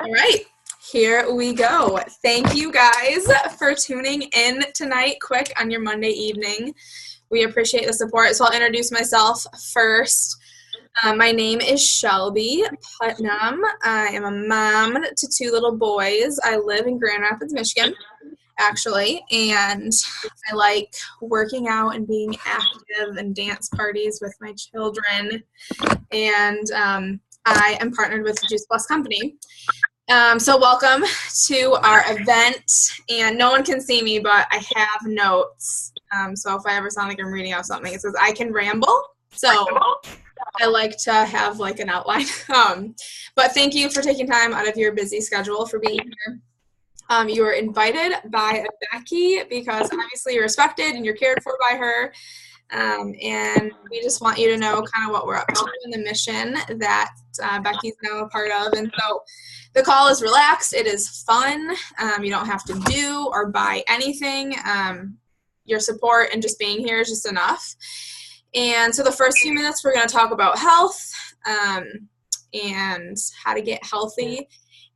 All right, here we go. Thank you guys for tuning in tonight, quick on your Monday evening. We appreciate the support. So I'll introduce myself first. My name is Shelby Putnam. I am a mom to two little boys. I live in Grand Rapids, Michigan, actually, and I like working out and being active and dance parties with my children. And I am partnered with the Juice Plus Company. So welcome to our event, and no one can see me, but I have notes. So if I ever sound like I'm reading out something, it says I can ramble. So I like to have like an outline. But thank you for taking time out of your busy schedule for being here. You are invited by Becki because obviously you're respected and you're cared for by her. And we just want you to know kind of what we're up to and the mission that Becki's now a part of. And so the call is relaxed. It is fun. You don't have to do or buy anything. Your support and just being here is just enough. And so the first few minutes, we're going to talk about health and how to get healthy,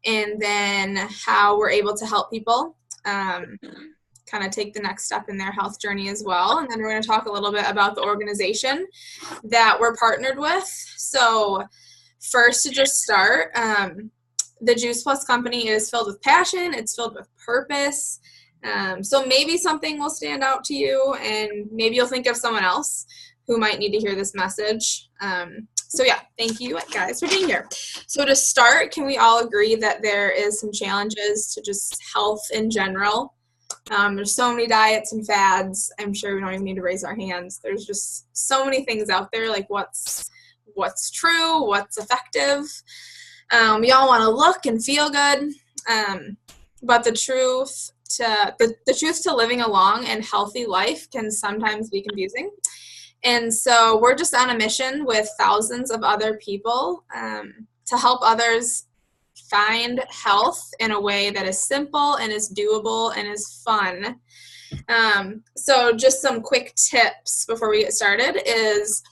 and then how we're able to help people kind of take the next step in their health journey as well. And then we're going to talk a little bit about the organization that we're partnered with. So first, to just start, the Juice Plus Company is filled with passion. It's filled with purpose. So maybe something will stand out to you, and maybe you'll think of someone else who might need to hear this message. So yeah, thank you guys for being here. So to start, can we all agree that there is some challenges to just health in general? There's so many diets and fads. I'm sure we don't even need to raise our hands. There's just so many things out there, like what's true, what's effective. We all want to look and feel good, but the truth to living a long and healthy life can sometimes be confusing. And so we're just on a mission with thousands of other people to help others find health in a way that is simple and is doable and is fun. So just some quick tips before we get started is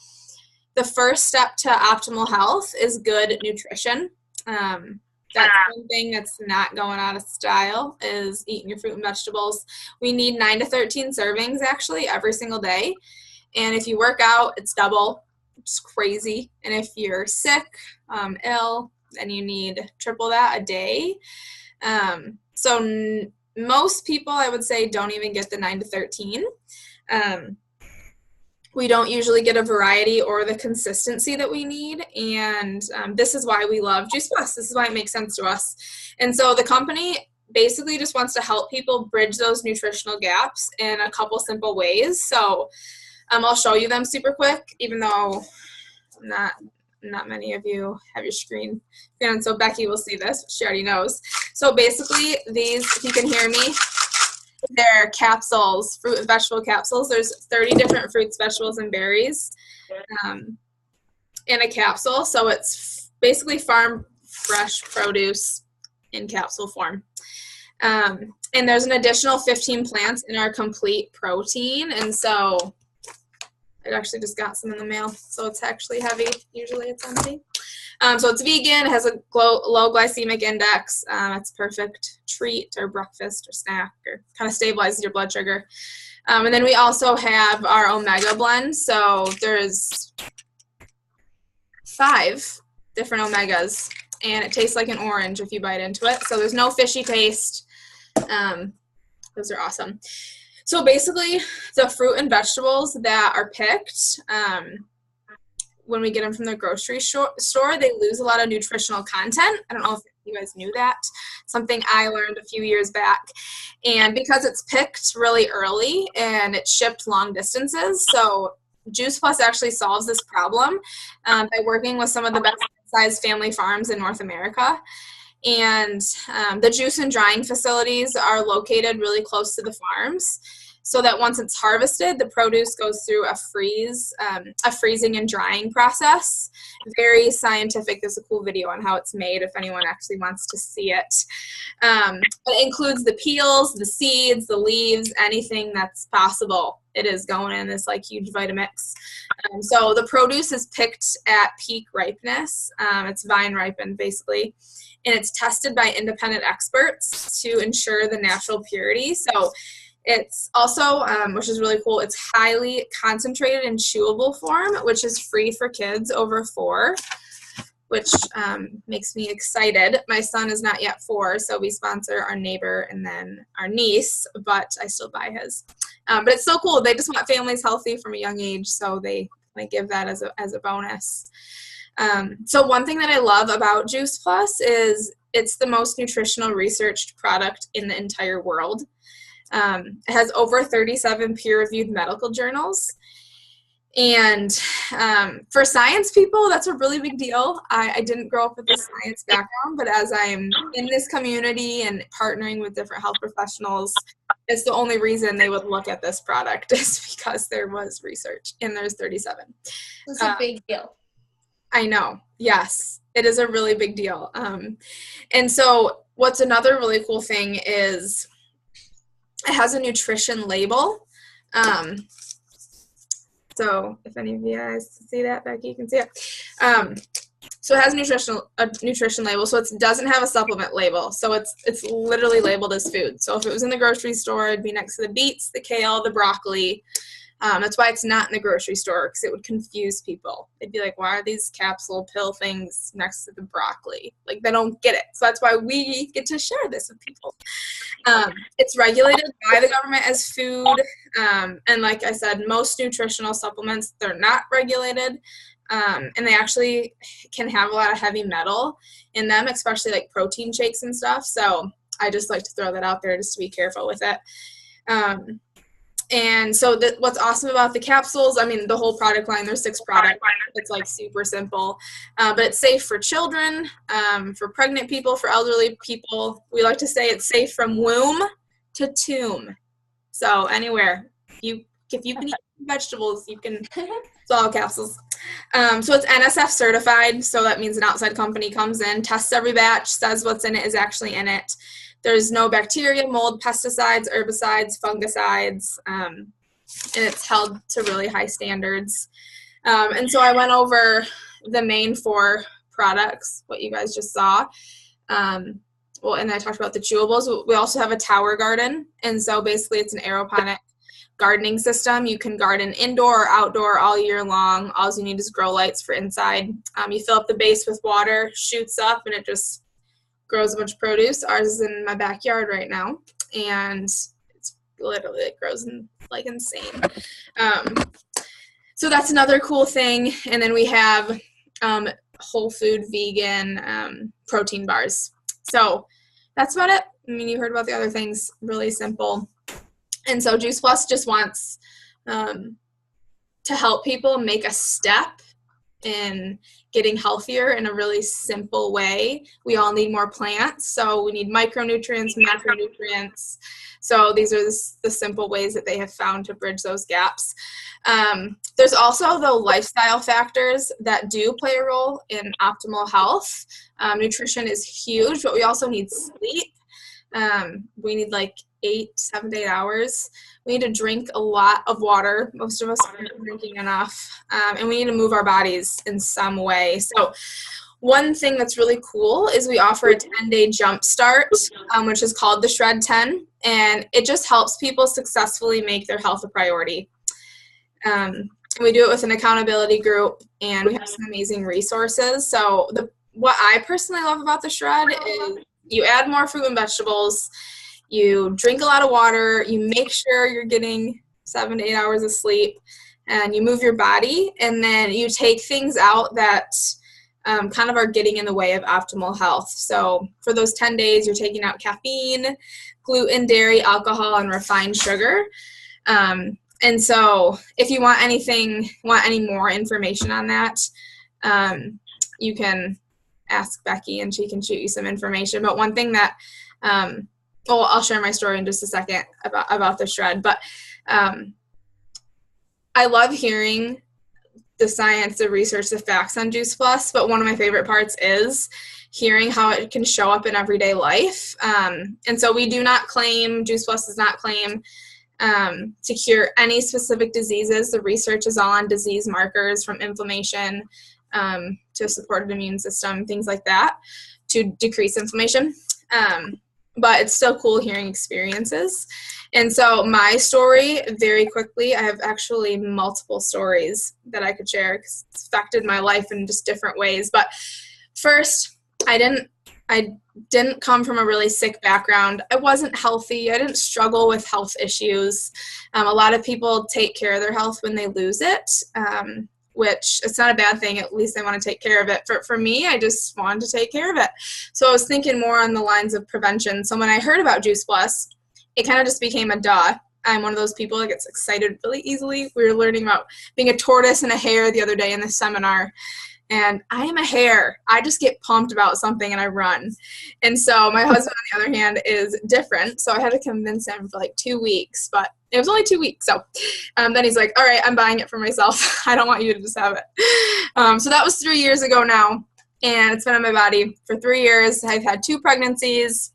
the first step to optimal health is good nutrition. That's one thing that's not going out of style is eating your fruit and vegetables. We need 9 to 13 servings actually every single day. And if you work out, it's double. It's crazy. And if you're sick, ill, then you need triple that a day. So most people, I would say, don't even get the 9 to 13. We don't usually get a variety or the consistency that we need. And this is why we love Juice Plus. This is why it makes sense to us. And so the company basically just wants to help people bridge those nutritional gaps in a couple simple ways. So I'll show you them super quick, even though not many of you have your screen. And so Becki will see this. She already knows. So basically these, if you can hear me, they're capsules, fruit and vegetable capsules. There's 30 different fruits, vegetables, and berries in a capsule. So it's basically farm fresh produce in capsule form. And there's an additional 15 plants in our complete protein. And so I actually just got some in the mail, so it's actually heavy. Usually it's empty. So it's vegan. It has a low glycemic index. It's a perfect treat or breakfast or snack, or kind of stabilizes your blood sugar. And then we also have our omega blend. So there's 5 different omegas, and it tastes like an orange if you bite into it. So there's no fishy taste. Those are awesome. So basically, the fruit and vegetables that are picked, when we get them from the grocery store, they lose a lot of nutritional content. I don't know if you guys knew that. Something I learned a few years back. And because it's picked really early and it's shipped long distances, so Juice Plus actually solves this problem by working with some of the best-sized family farms in North America. And the juice and drying facilities are located really close to the farms, so that once it's harvested, the produce goes through a freezing and drying process. Very scientific. There's a cool video on how it's made if anyone actually wants to see it. It includes the peels, the seeds, the leaves, anything that's possible it is going in this like huge Vitamix. So the produce is picked at peak ripeness. It's vine ripened basically, and it's tested by independent experts to ensure the natural purity. So it's also, which is really cool, it's highly concentrated in chewable form, which is free for kids over 4, which makes me excited. My son is not yet 4, so we sponsor our neighbor and then our niece, but I still buy his. But it's so cool. They just want families healthy from a young age, so they give that as a bonus. So one thing that I love about Juice Plus is it's the most nutritional researched product in the entire world. It has over 37 peer-reviewed medical journals. And for science people, that's a really big deal. I didn't grow up with a science background, but as I'm in this community and partnering with different health professionals, it's the only reason they would look at this product is because there was research, and there's 37. It's a big deal. I know. Yes, it is a really big deal. And so what's another really cool thing is it has a nutrition label. So if any of you guys see that, Becki, you can see it. So it has a nutrition label. So it doesn't have a supplement label. So it's literally labeled as food. So if it was in the grocery store, it'd be next to the beets, the kale, the broccoli. That's why it's not in the grocery store, because it would confuse people. They'd be like, why are these capsule pill things next to the broccoli? Like, they don't get it. So that's why we get to share this with people. It's regulated by the government as food. And like I said, most nutritional supplements, they're not regulated. And they actually can have a lot of heavy metal in them, especially like protein shakes and stuff. So I just like to throw that out there just to be careful with it. And so what's awesome about the capsules, I mean, the whole product line, there's 6 products. It's like super simple, but it's safe for children, for pregnant people, for elderly people. We like to say it's safe from womb to tomb. So anywhere, if you can eat vegetables, you can, it's all capsules. So it's NSF certified. So that means an outside company comes in, tests every batch, says what's in it is actually in it. There's no bacteria, mold, pesticides, herbicides, fungicides, and it's held to really high standards. And so I went over the main 4 products, what you guys just saw. And I talked about the chewables. We also have a tower garden, and so basically it's an aeroponic gardening system. You can garden indoor or outdoor all year long. All you need is grow lights for inside. You fill up the base with water, shoots up, and it just grows a bunch of produce. Ours is in my backyard right now, and it's literally, it grows like insane. So that's another cool thing. And then we have whole food vegan protein bars. So that's about it. I mean, you heard about the other things, really simple. And so Juice Plus just wants to help people make a step in getting healthier in a really simple way. We all need more plants, so we need micronutrients, macronutrients. So these are the simple ways that they have found to bridge those gaps. There's also the lifestyle factors that do play a role in optimal health. Nutrition is huge, but we also need sleep. We need like 7 to 8 hours. We need to drink a lot of water. Most of us aren't drinking enough. And we need to move our bodies in some way. So one thing that's really cool is we offer a 10-day jump start, which is called the Shred 10. And it just helps people successfully make their health a priority. And we do it with an accountability group, and we have some amazing resources. So what I personally love about the Shred is you add more fruit and vegetables, you drink a lot of water, you make sure you're getting 7 to 8 hours of sleep, and you move your body, and then you take things out that kind of are getting in the way of optimal health. So for those 10 days, you're taking out caffeine, gluten, dairy, alcohol, and refined sugar. And so if you want any more information on that, you can ask Becki and she can shoot you some information. But one thing that, I'll share my story in just a second about the Shred, but I love hearing the science, the research, the facts on Juice Plus, but one of my favorite parts is hearing how it can show up in everyday life. And so we do not claim, Juice Plus does not claim to cure any specific diseases. The research is all on disease markers, from inflammation to a supported immune system, things like that, to decrease inflammation. But it's still cool hearing experiences. And so my story, very quickly, I have actually multiple stories that I could share because it's affected my life in just different ways. But first, I didn't come from a really sick background. I wasn't healthy. I didn't struggle with health issues. A lot of people take care of their health when they lose it, which it's not a bad thing. At least they want to take care of it. For me, I just wanted to take care of it. So I was thinking more on the lines of prevention. So when I heard about Juice Plus, it kind of just became a duh. I'm one of those people that gets excited really easily. We were learning about being a tortoise and a hare the other day in the seminar. And I am a hare. I just get pumped about something and I run. And so my husband, on the other hand, is different. So I had to convince him for like 2 weeks, but it was only 2 weeks. So then he's like, all right, I'm buying it for myself. I don't want you to just have it. So that was 3 years ago now. And it's been on my body for 3 years. I've had 2 pregnancies,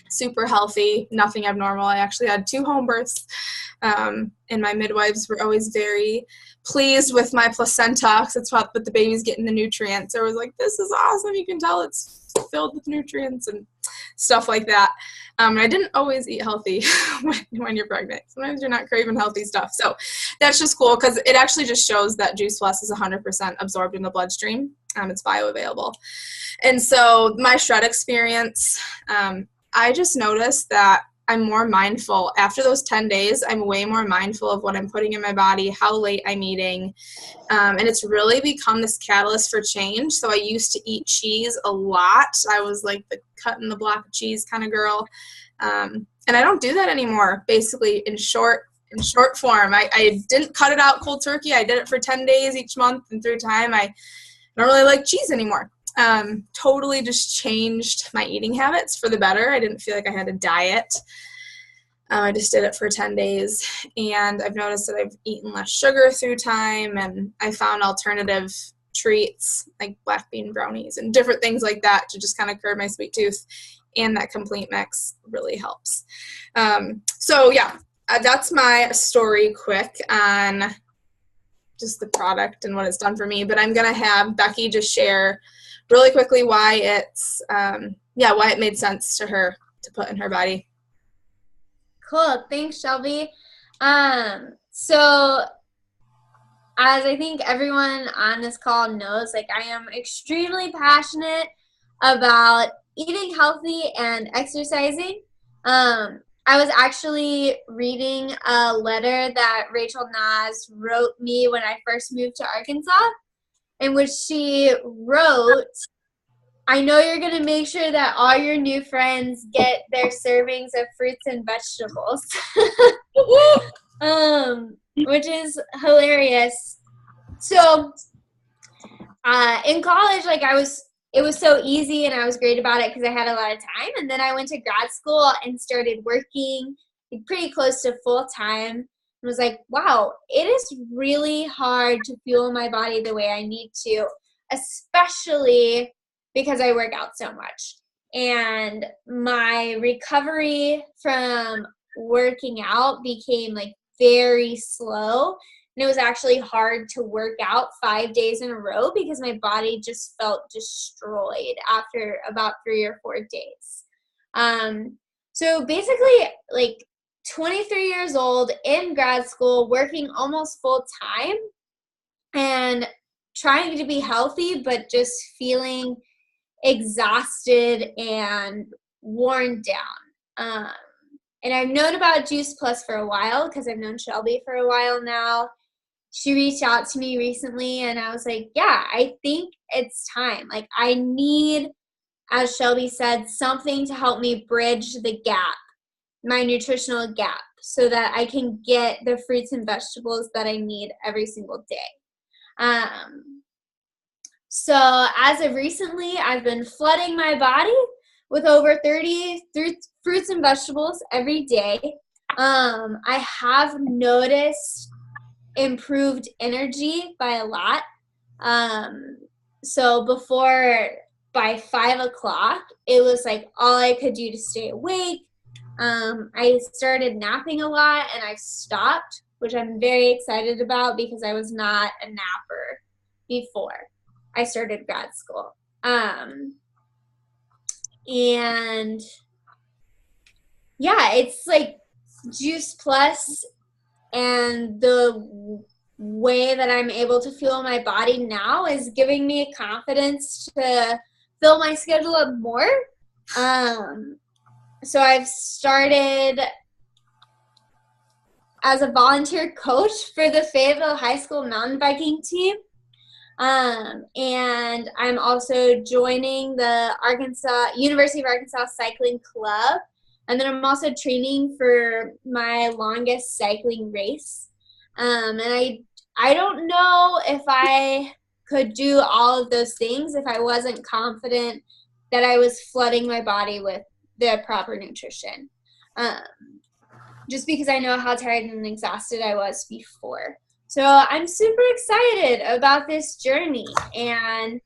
super healthy, nothing abnormal. I actually had 2 home births. And my midwives were always very pleased with my placenta because it's what the baby's getting the nutrients. I was like, this is awesome. You can tell it's filled with nutrients and stuff like that. And I didn't always eat healthy when you're pregnant. Sometimes you're not craving healthy stuff. So that's just cool because it actually just shows that Juice Plus is 100% absorbed in the bloodstream. It's bioavailable. And so my shred experience, I just noticed that I'm more mindful. After those 10 days, I'm way more mindful of what I'm putting in my body, how late I'm eating. And it's really become this catalyst for change. So I used to eat cheese a lot. I was like the cut in the block of cheese kind of girl. And I don't do that anymore, basically in short form. I didn't cut it out cold turkey. I did it for 10 days each month. And through time, I don't really like cheese anymore. Totally just changed my eating habits for the better. I didn't feel like I had a diet. I just did it for 10 days, and I've noticed that I've eaten less sugar through time, and I found alternative treats like black bean brownies and different things like that to just kind of curb my sweet tooth, and that complete mix really helps. So yeah, that's my story quick on just the product and what it's done for me, but I'm going to have Becki just share really quickly why why it made sense to her to put in her body. Cool. Thanks, Shelby. So as I think everyone on this call knows, like I am extremely passionate about eating healthy and exercising. I was actually reading a letter that Rachel Nas wrote me when I first moved to Arkansas, in which she wrote, I know you're going to make sure that all your new friends get their servings of fruits and vegetables, which is hilarious. So in college, like it was so easy and I was great about it because I had a lot of time. And then I went to grad school and started working pretty close to full time. And was like, wow, it is really hard to fuel my body the way I need to, especially because I work out so much. And my recovery from working out became like very slow. And it was actually hard to work out 5 days in a row because my body just felt destroyed after about 3 or 4 days. So basically, like 23 years old, in grad school, working almost full time and trying to be healthy, but just feeling exhausted and worn down. And I've known about Juice Plus for a while because I've known Shelby for a while now. She reached out to me recently and I was like, yeah, I think it's time. Like I need, as Shelby said, something to help me bridge the gap, my nutritional gap, so that I can get the fruits and vegetables that I need every single day. So as of recently, I've been flooding my body with over 30 fruits and vegetables every day. I have noticed improved energy by a lot. So before, by 5 o'clock, it was like all I could do to stay awake I started napping a lot and I've stopped, which I'm very excited about because I was not a napper before I started grad school. And yeah, it's like Juice Plus and the way that I'm able to feel my body now is giving me confidence to fill my schedule up more. So I've started as a volunteer coach for the Fayetteville High School mountain biking team. And I'm also joining the University of Arkansas Cycling Club. And then I'm also training for my longest cycling race. And I don't know if I could do all of those things if I wasn't confident that I was flooding my body with the proper nutrition. Just because I know how tired and exhausted I was before. So I'm super excited about this journey, and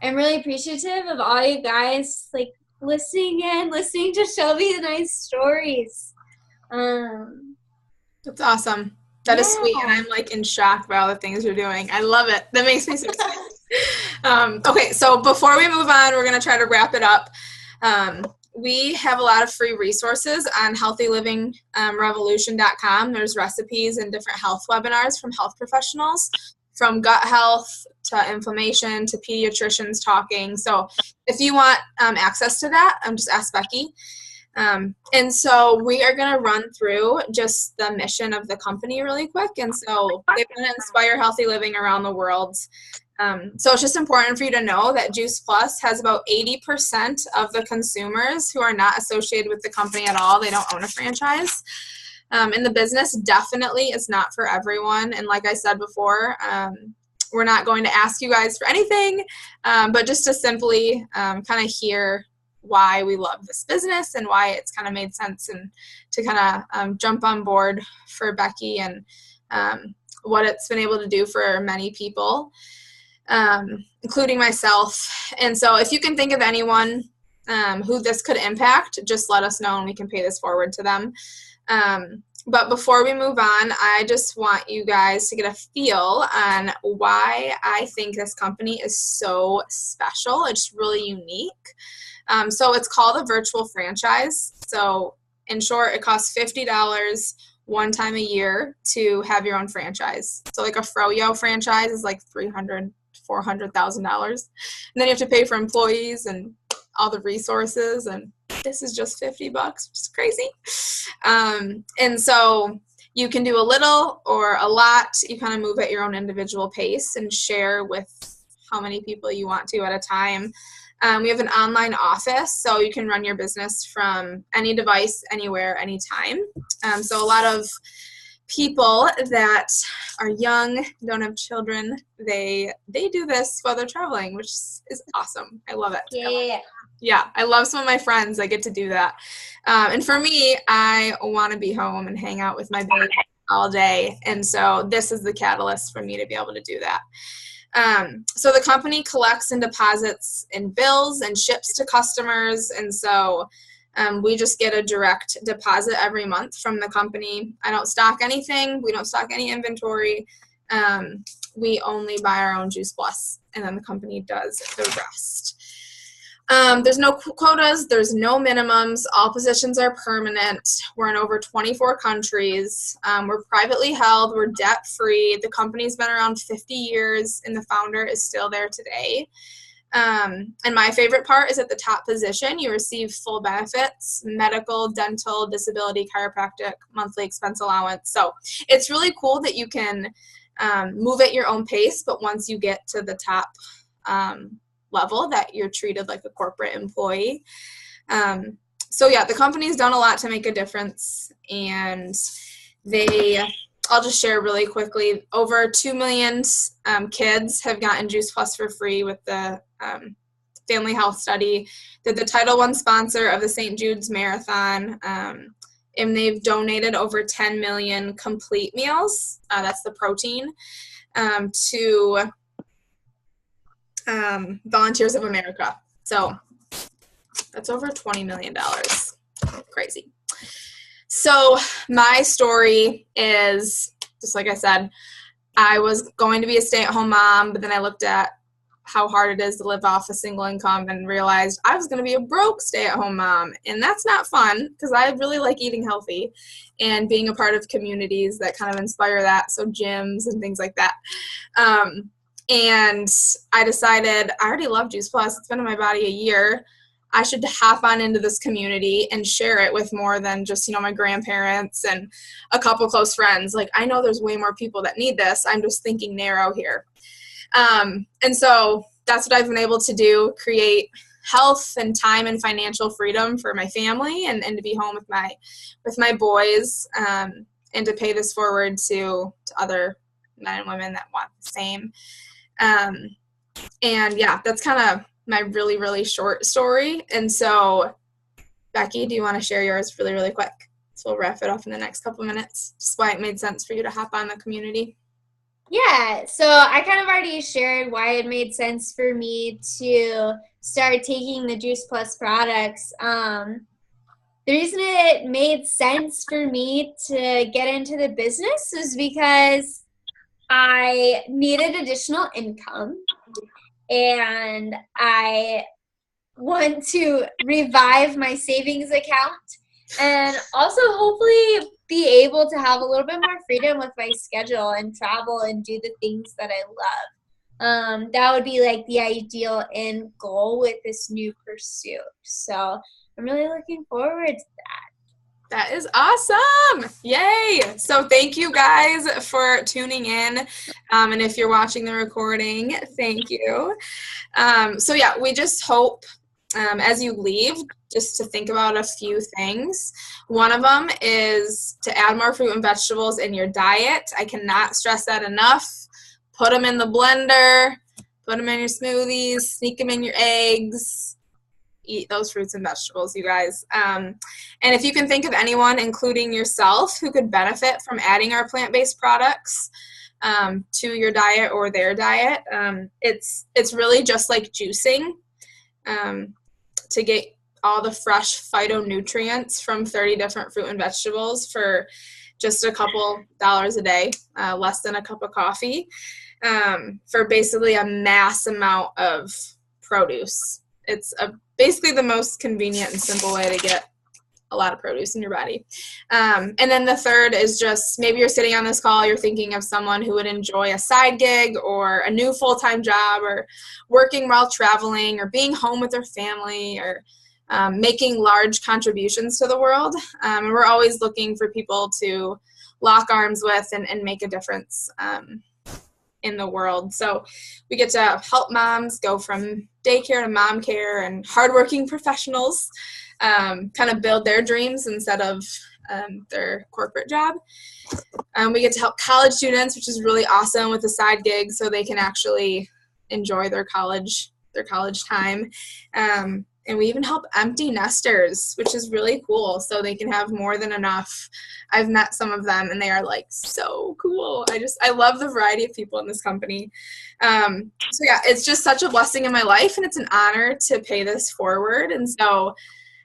I'm really appreciative of all you guys like listening to Shelby and I's stories. That's awesome. That is sweet, and I'm like in shock by all the things you're doing. I love it. That makes me so excited. Okay, so before we move on, we're going to try to wrap it up. We have a lot of free resources on healthylivingrevolution.com. There's recipes and different health webinars from health professionals, from gut health to inflammation to pediatricians talking. So if you want access to that, just ask Becki. And so we are going to run through just the mission of the company really quick. And so they want to inspire healthy living around the world. So it's just important for you to know that Juice Plus has about 80% of the consumers who are not associated with the company at all. They don't own a franchise. And the business definitely is not for everyone. And like I said before, we're not going to ask you guys for anything, but just to simply kind of hear why we love this business and why it's kind of made sense, and to kind of jump on board for Becki and what it's been able to do for many people, including myself. And so if you can think of anyone who this could impact, just let us know and we can pay this forward to them. But before we move on, I just want you guys to get a feel on why I think this company is so special. It's really unique. So it's called a virtual franchise. So in short, it costs $50 one time a year to have your own franchise. So like a Froyo franchise is like $300,000, $400,000. And then you have to pay for employees and all the resources, and this is just $50, which is crazy. And so you can do a little or a lot. You kind of move at your own individual pace and share with how many people you want to at a time. We have an online office, so you can run your business from any device, anywhere, anytime. So a lot of people that are young, don't have children, they do this while they're traveling, which is awesome. I love it. Yeah, I love some of my friends that get to do that. And for me, I want to be home and hang out with my baby all day. And so this is the catalyst for me to be able to do that. So the company collects and deposits in bills and ships to customers. And so we just get a direct deposit every month from the company. I don't stock anything. We don't stock any inventory. We only buy our own Juice Plus, and then the company does the rest. There's no quotas. There's no minimums. All positions are permanent. We're in over 24 countries. We're privately held. We're debt-free. The company's been around 50 years, and the founder is still there today. And my favorite part is at the top position, you receive full benefits: medical, dental, disability, chiropractic, monthly expense allowance. So it's really cool that you can move at your own pace, but once you get to the top level, that you're treated like a corporate employee. So yeah, the company's done a lot to make a difference, and I'll just share really quickly, over 2 million kids have gotten Juice Plus for free with the Family Health Study. They're the Title I sponsor of the St. Jude's Marathon, and they've donated over 10 million complete meals, that's the protein, to Volunteers of America. So that's over $20 million. Crazy. So my story is, just like I said, I was going to be a stay-at-home mom, but then I looked at how hard it is to live off a single income and realized I was going to be a broke stay-at-home mom. And that's not fun because I really like eating healthy and being a part of communities that kind of inspire that, so gyms and things like that. And I decided I already love Juice Plus. It's been in my body a year. I should hop on into this community and share it with more than just, my grandparents and a couple close friends. Like, I know there's way more people that need this. I'm just thinking narrow here. And so that's what I've been able to do, create health and time and financial freedom for my family and to be home with my boys, and to pay this forward to other men and women that want the same. And yeah, that's kind of my really, really short story. And so, Becki, do you want to share yours really, really quick? So we'll wrap it up in the next couple of minutes, just why it made sense for you to hop on the community. Yeah, so I kind of already shared why it made sense for me to start taking the Juice Plus products. The reason it made sense for me to get into the business is because I needed additional income and I want to revive my savings account and also hopefully be able to have a little bit more freedom with my schedule and travel and do the things that I love. That would be like the ideal end goal with this new pursuit. So I'm really looking forward to that. That is awesome. Yay. So thank you guys for tuning in. And if you're watching the recording, thank you. So yeah, we just hope as you leave, just to think about a few things. One of them is to add more fruit and vegetables in your diet. I cannot stress that enough. Put them in the blender, put them in your smoothies, sneak them in your eggs. Eat those fruits and vegetables, you guys. And if you can think of anyone, including yourself, who could benefit from adding our plant-based products to your diet or their diet, it's really just like juicing. To get all the fresh phytonutrients from 30 different fruit and vegetables for just a couple dollars a day, less than a cup of coffee, for basically a mass amount of produce. It's basically the most convenient and simple way to get a lot of produce in your body. And then the third is just maybe you're sitting on this call, you're thinking of someone who would enjoy a side gig or a new full-time job or working while traveling or being home with their family or making large contributions to the world. And we're always looking for people to lock arms with and make a difference in the world. So we get to help moms go from daycare to mom care and hardworking professionals kind of build their dreams instead of their corporate job. We get to help college students, which is really awesome, with a side gig so they can actually enjoy their college time. And we even help empty nesters, which is really cool, so they can have more than enough. I've met some of them, and they are, like, so cool. I love the variety of people in this company. So, yeah, it's just such a blessing in my life, and it's an honor to pay this forward. And so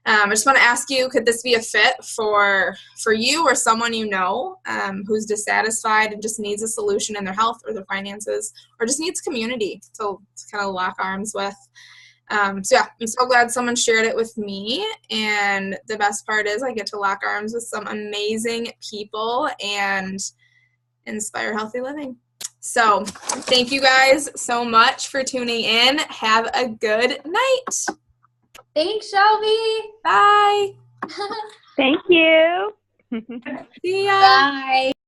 I just want to ask you, could this be a fit for you or someone you know who's dissatisfied and just needs a solution in their health or their finances, or just needs community to kind of lock arms with? So yeah, I'm so glad someone shared it with me, and the best part is I get to lock arms with some amazing people and inspire healthy living. So thank you guys so much for tuning in. Have a good night. Thanks, Shelby. Bye. Thank you. See ya. Bye.